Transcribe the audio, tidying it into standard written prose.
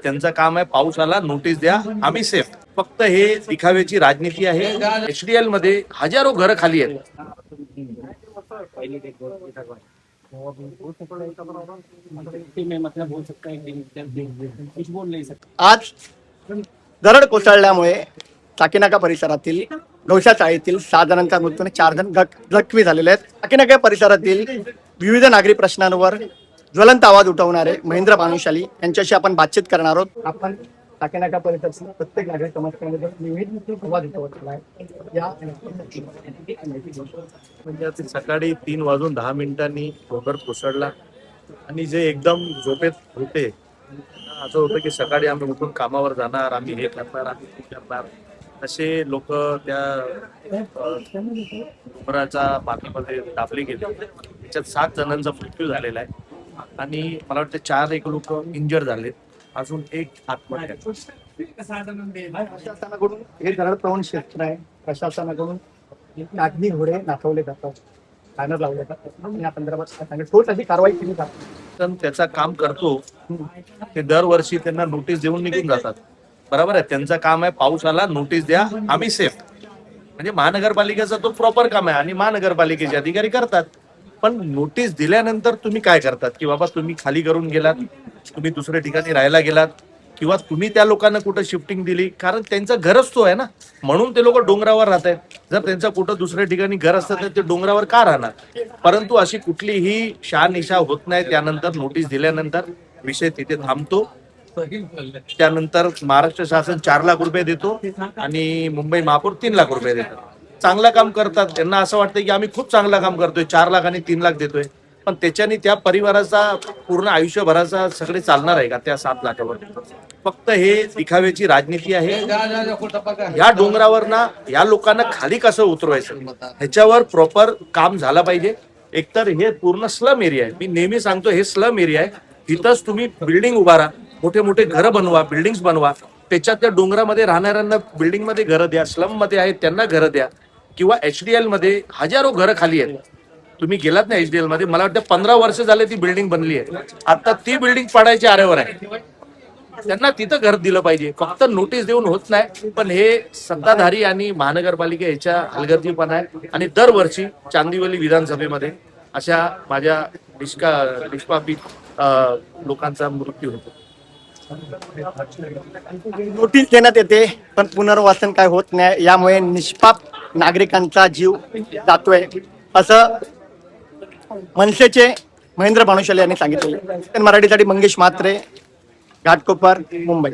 त्यांचं काम आहे पाऊस आला नोटीस द्या आम्ही सेफ. फक्त हे दिखाव्याची राजनीती आहे. HDL मध्ये हजारो घरं खाली आहेत. आज दरड कोसळल्यामुळे चाकीनाका परिसरातील गौशा चाळीतील 6 जणांचा मृत्यू आणि 4 जण जखमी झालेले आहेत. चाकीनाका परिसरातील विविध नागरी प्रश्नांवर ज्वलंत आवाज उठवणारे महेंद्र भानुशाली यांच्याशी आपण बातचीत करणार आहोत. आपण चाकीनाका परिसरातील प्रत्येक नागरिक समस्यांबद्दल विविध आवाज उठवला आहे. या म्हणजे आता सकाळी 3:10 डोंगर कोसळला आणि जे एकदम झोपेत होते असं होतं की सकाळी आम्ही उठून कामावर जाणार, आम्ही हे करणार, आम्ही ते करणार, असे लोक त्या डोंगराच्या मातीमध्ये दाबले गेले. त्याच्यात 7 जणांचा मृत्यू झालेला आहे आणि मला वाटतं 4 लोक इंजर्ड झालेत. अजून 1 आत्महत्या. प्रशासनाकडून हे दरड प्रवण क्षेत्र आहे. प्रशासनाकडून नागरी घोडे दाखवले जातात, बॅनर लावले जातात आणि या संदर्भात ठोस अशी कारवाई केली जाते. पण त्याचा काम करतो ते दरवर्षी त्यांना नोटीस देऊन निघून जातात. बरोबर आहे, त्यांचं काम आहे पाऊस आला नोटीस द्या आम्ही सेफ. म्हणजे महानगरपालिकेचा तो प्रॉपर काम आहे आणि महानगरपालिकेचे अधिकारी करतात. पण नोटीस दिल्यानंतर तुम्ही काय करतात की बाबा तुम्ही खाली करून गेलात, तुम्ही दुसऱ्या ठिकाणी राहायला गेलात किंवा तुम्ही त्या लोकांना कुठं शिफ्टिंग दिली, कारण त्यांचं घरच तो आहे ना, म्हणून ते लोक डोंगरावर राहत आहेत. जर त्यांचं कुठं दुसऱ्या ठिकाणी घर असतं तर ते डोंगरावर का राहणार. परंतु अशी कुठलीही शहानिशा होत नाही. त्यानंतर नोटीस दिल्यानंतर विषय तिथे थांबतो. त्यानंतर महाराष्ट्र शासन 4 लाख रुपये देतो आणि मुंबई महापौर 3 लाख रुपये देतात. चांगलं काम करतात. त्यांना असं वाटतं की आम्ही खूप चांगलं काम करतोय, 4 लाख आणि 3 लाख देतोय. पण त्याच्याने त्या परिवाराचा पूर्ण आयुष्यभराचा सगळे चालणार आहे का त्या 7 लाखावर. फक्त हे दिखाव्याची राजनीती आहे. या डोंगरावर ना या लोकांना खाली कसं उतरवायचं ह्याच्यावर प्रॉपर काम झालं पाहिजे. एकतर हे पूर्ण स्लम एरिया आहे. मी नेहमी सांगतो हे स्लम एरिया आहे. इथंच तुम्ही बिल्डिंग उभारा, मोठे मोठे घरं बनवा, बिल्डिंग्स बनवा. त्याच्यात त्या डोंगरामध्ये राहणाऱ्यांना बिल्डिंग मध्ये घरं द्या, स्लम मध्ये आहेत त्यांना घरं द्या. किंवा HDL मध्ये हजारो घरं खाली आहेत. तुम्ही गेलात ना HDL मध्ये, मला वाटतं 15 वर्ष झाले ती बिल्डिंग बनली आहे. आता ती बिल्डिंग पाडायच्या आरेवर आहे. त्यांना तिथं घर दिलं पाहिजे. फक्त नोटीस देऊन होत नाही. पण हे सत्ताधारी आणि महानगरपालिका याच्या हलगर्जीपणा आहे. आणि दरवर्षी चांदिवली विधानसभेमध्ये अशा माझ्या निष्पापित लोकांचा मृत्यू होतो. नोटीस देण्यात येते पण पुनर्वसन काय होत नाही. यामुळे निष्पाप नागरिकांचा जीव जातोय असं मनसेचे महेंद्र भानुशाली यांनी सांगितले. मराठीसाठी मंगेश म्हात्रे, घाटकोपर, मुंबई.